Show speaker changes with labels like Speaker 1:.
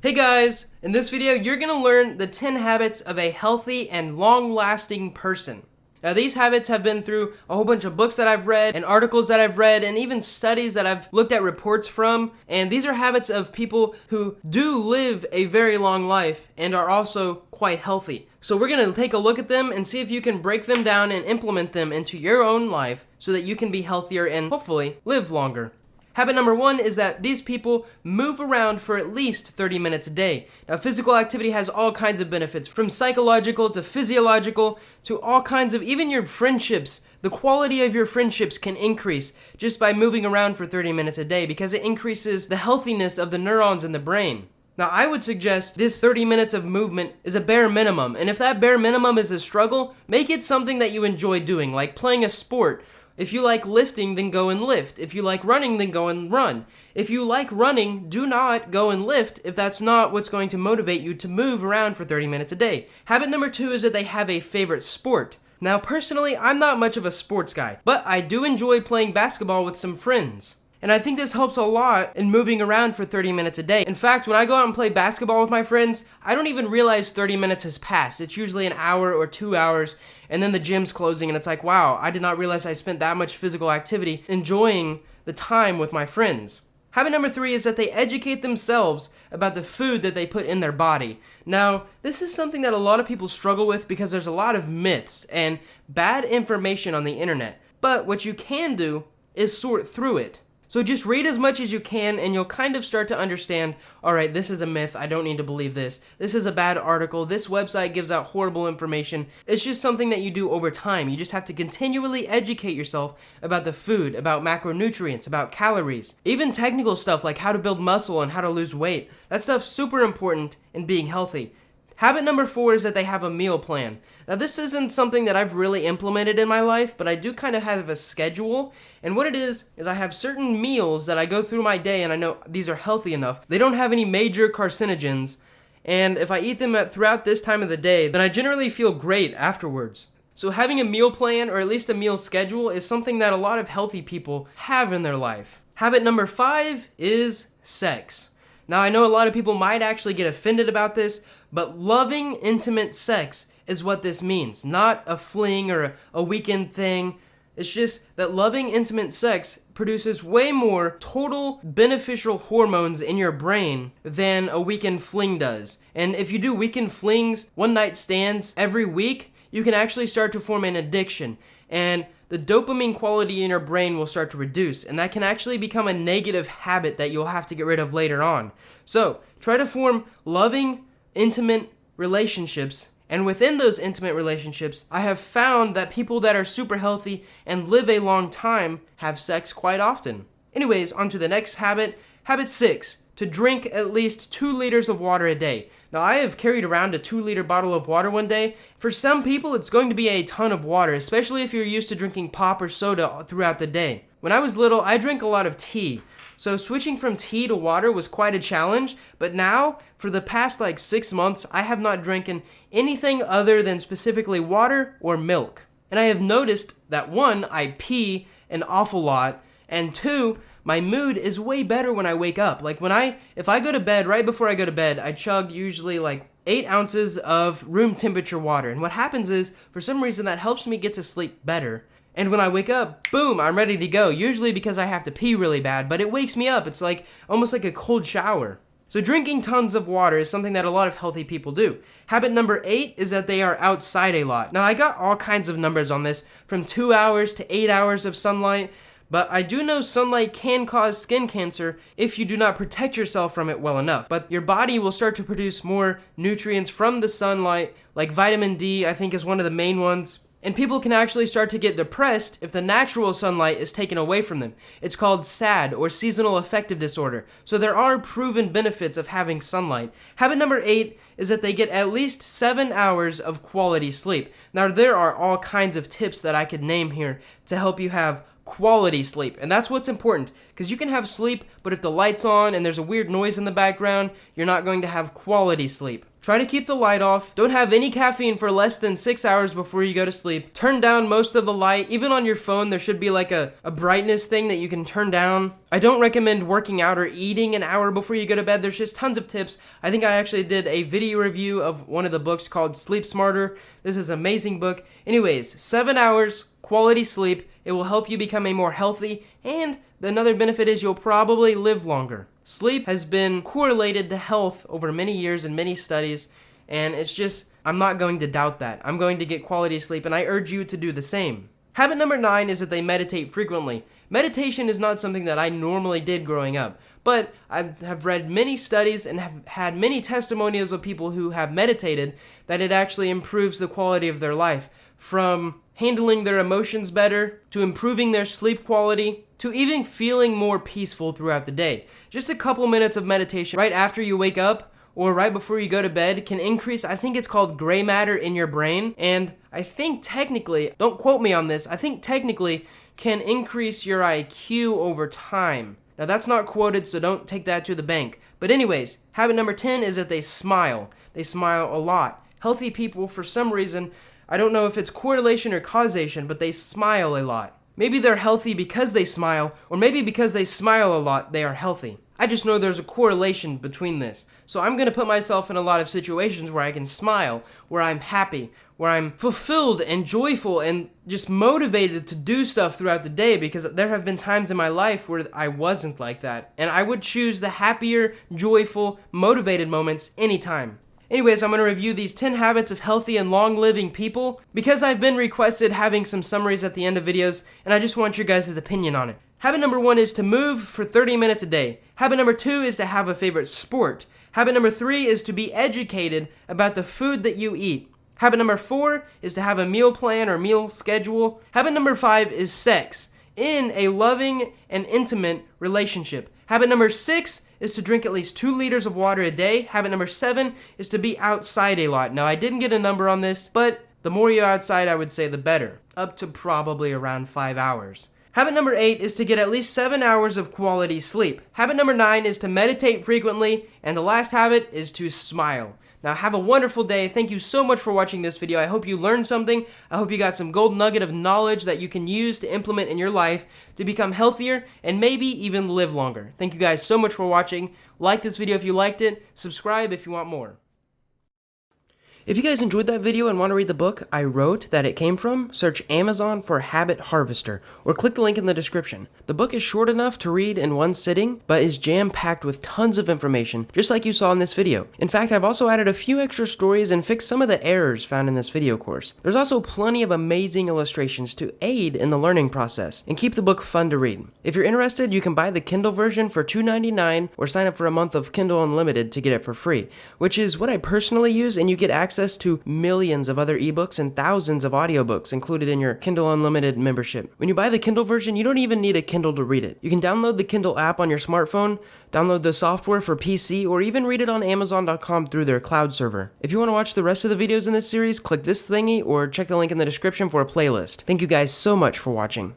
Speaker 1: Hey guys, in this video you're going to learn the 10 habits of a healthy and long-lasting person. Now these habits have been through a whole bunch of books that I've read and articles that I've read and even studies that I've looked at reports from, and these are habits of people who do live a very long life and are also quite healthy. So we're going to take a look at them and see if you can break them down and implement them into your own life so that you can be healthier and hopefully live longer. Habit number 1 is that these people move around for at least 30 minutes a day. Now, physical activity has all kinds of benefits, from psychological to physiological to all kinds of, even your friendships. The quality of your friendships can increase just by moving around for 30 minutes a day because it increases the healthiness of the neurons in the brain. Now, I would suggest this 30 minutes of movement is a bare minimum, and if that bare minimum is a struggle, make it something that you enjoy doing, like playing a sport. If you like lifting, then go and lift. If you like running, then go and run. If you like running, do not go and lift if that's not what's going to motivate you to move around for 30 minutes a day. Habit number 2 is that they have a favorite sport. Now, personally, I'm not much of a sports guy, but I do enjoy playing basketball with some friends. And I think this helps a lot in moving around for 30 minutes a day. In fact, when I go out and play basketball with my friends, I don't even realize 30 minutes has passed. It's usually an hour or 2 hours, and then the gym's closing, and it's like, wow, I did not realize I spent that much physical activity enjoying the time with my friends. Habit number 3 is that they educate themselves about the food that they put in their body. Now, this is something that a lot of people struggle with because there's a lot of myths and bad information on the internet. But what you can do is sort through it. So just read as much as you can and you'll kind of start to understand, alright, this is a myth, I don't need to believe this. This is a bad article, this website gives out horrible information. It's just something that you do over time. You just have to continually educate yourself about the food, about macronutrients, about calories. Even technical stuff like how to build muscle and how to lose weight. That stuff's super important in being healthy. Habit number 4 is that they have a meal plan. Now this isn't something that I've really implemented in my life, but I do kind of have a schedule, and what it is I have certain meals that I go through my day and I know these are healthy enough. They don't have any major carcinogens, and if I eat them throughout this time of the day, then I generally feel great afterwards. So having a meal plan, or at least a meal schedule, is something that a lot of healthy people have in their life. Habit number 5 is sex. Now, I know a lot of people might actually get offended about this, but loving intimate sex is what this means, not a fling or a weekend thing. It's just that loving intimate sex produces way more total beneficial hormones in your brain than a weekend fling does. And if you do weekend flings, one night stands every week, you can actually start to form an addiction. And the dopamine quality in your brain will start to reduce, and that can actually become a negative habit that you'll have to get rid of later on. So, try to form loving, intimate relationships, and within those intimate relationships, I have found that people that are super healthy and live a long time have sex quite often. Anyways, on to the next habit. Habit 6. To drink at least 2 liters of water a day. Now, I have carried around a 2-liter bottle of water one day. For some people, it's going to be a ton of water, especially if you're used to drinking pop or soda throughout the day. When I was little, I drank a lot of tea. So switching from tea to water was quite a challenge, but now, for the past 6 months, I have not drinking anything other than specifically water or milk. And I have noticed that 1, I pee an awful lot, and 2, my mood is way better when I wake up. If I go to bed, right before I go to bed, I chug usually 8 ounces of room temperature water. And what happens is, for some reason, that helps me get to sleep better. And when I wake up, boom, I'm ready to go. Usually because I have to pee really bad, but it wakes me up. It's almost like a cold shower. So drinking tons of water is something that a lot of healthy people do. Habit number 8 is that they are outside a lot. Now, I got all kinds of numbers on this, from 2 hours to 8 hours of sunlight. But I do know sunlight can cause skin cancer if you do not protect yourself from it well enough. But your body will start to produce more nutrients from the sunlight, like vitamin D, I think is one of the main ones. And people can actually start to get depressed if the natural sunlight is taken away from them. It's called SAD, or seasonal affective disorder. So there are proven benefits of having sunlight. Habit number 8 is that they get at least 7 hours of quality sleep. Now, there are all kinds of tips that I could name here to help you have quality sleep. And that's what's important, because you can have sleep, but if the light's on and there's a weird noise in the background, you're not going to have quality sleep. Try to keep the light off. Don't have any caffeine for less than 6 hours before you go to sleep. Turn down most of the light. Even on your phone, there should be like a brightness thing that you can turn down. I don't recommend working out or eating an hour before you go to bed. There's just tons of tips. I think I actually did a video review of one of the books called Sleep Smarter. This is an amazing book. Anyways, 7 hours, quality sleep. It will help you become a more healthy, and another benefit is you'll probably live longer. Sleep has been correlated to health over many years and many studies, and it's just, I'm not going to doubt that. I'm going to get quality sleep, and I urge you to do the same. Habit number 9 is that they meditate frequently. Meditation is not something that I normally did growing up, but I have read many studies and have had many testimonials of people who have meditated that it actually improves the quality of their life, from handling their emotions better, to improving their sleep quality, to even feeling more peaceful throughout the day. Just a couple minutes of meditation right after you wake up or right before you go to bed can increase, I think it's called gray matter in your brain, and I think technically, don't quote me on this, I think technically can increase your IQ over time. Now that's not quoted, so don't take that to the bank. But anyways, habit number 10 is that they smile. They smile a lot. Healthy people, for some reason, I don't know if it's correlation or causation, but they smile a lot. Maybe they're healthy because they smile, or maybe because they smile a lot, they are healthy. I just know there's a correlation between this. So I'm going to put myself in a lot of situations where I can smile, where I'm happy, where I'm fulfilled and joyful and just motivated to do stuff throughout the day, because there have been times in my life where I wasn't like that. And I would choose the happier, joyful, motivated moments anytime. Anyways, I'm going to review these 10 habits of healthy and long-living people because I've been requested having some summaries at the end of videos, and I just want your guys' opinion on it. Habit number 1 is to move for 30 minutes a day. Habit number 2 is to have a favorite sport. Habit number 3 is to be educated about the food that you eat. Habit number 4 is to have a meal plan or meal schedule. Habit number 5 is sex in a loving and intimate relationship. Habit number 6 is to drink at least 2 liters of water a day. Habit number 7 is to be outside a lot. Now, I didn't get a number on this, but the more you're outside, I would say the better. Up to probably around 5 hours. Habit number 8 is to get at least 7 hours of quality sleep. Habit number 9 is to meditate frequently. And the last habit is to smile. Now, have a wonderful day. Thank you so much for watching this video. I hope you learned something. I hope you got some gold nugget of knowledge that you can use to implement in your life to become healthier and maybe even live longer. Thank you guys so much for watching. Like this video if you liked it. Subscribe if you want more. If you guys enjoyed that video and want to read the book I wrote that it came from, search Amazon for Habit Harvester or click the link in the description. The book is short enough to read in one sitting, but is jam-packed with tons of information, just like you saw in this video. In fact, I've also added a few extra stories and fixed some of the errors found in this video course. There's also plenty of amazing illustrations to aid in the learning process and keep the book fun to read. If you're interested, you can buy the Kindle version for $2.99 or sign up for a month of Kindle Unlimited to get it for free, which is what I personally use, and you get access to millions of other ebooks and thousands of audiobooks included in your Kindle Unlimited membership. When you buy the Kindle version, you don't even need a Kindle to read it. You can download the Kindle app on your smartphone, download the software for PC, or even read it on Amazon.com through their cloud server. If you want to watch the rest of the videos in this series, click this thingy or check the link in the description for a playlist. Thank you guys so much for watching.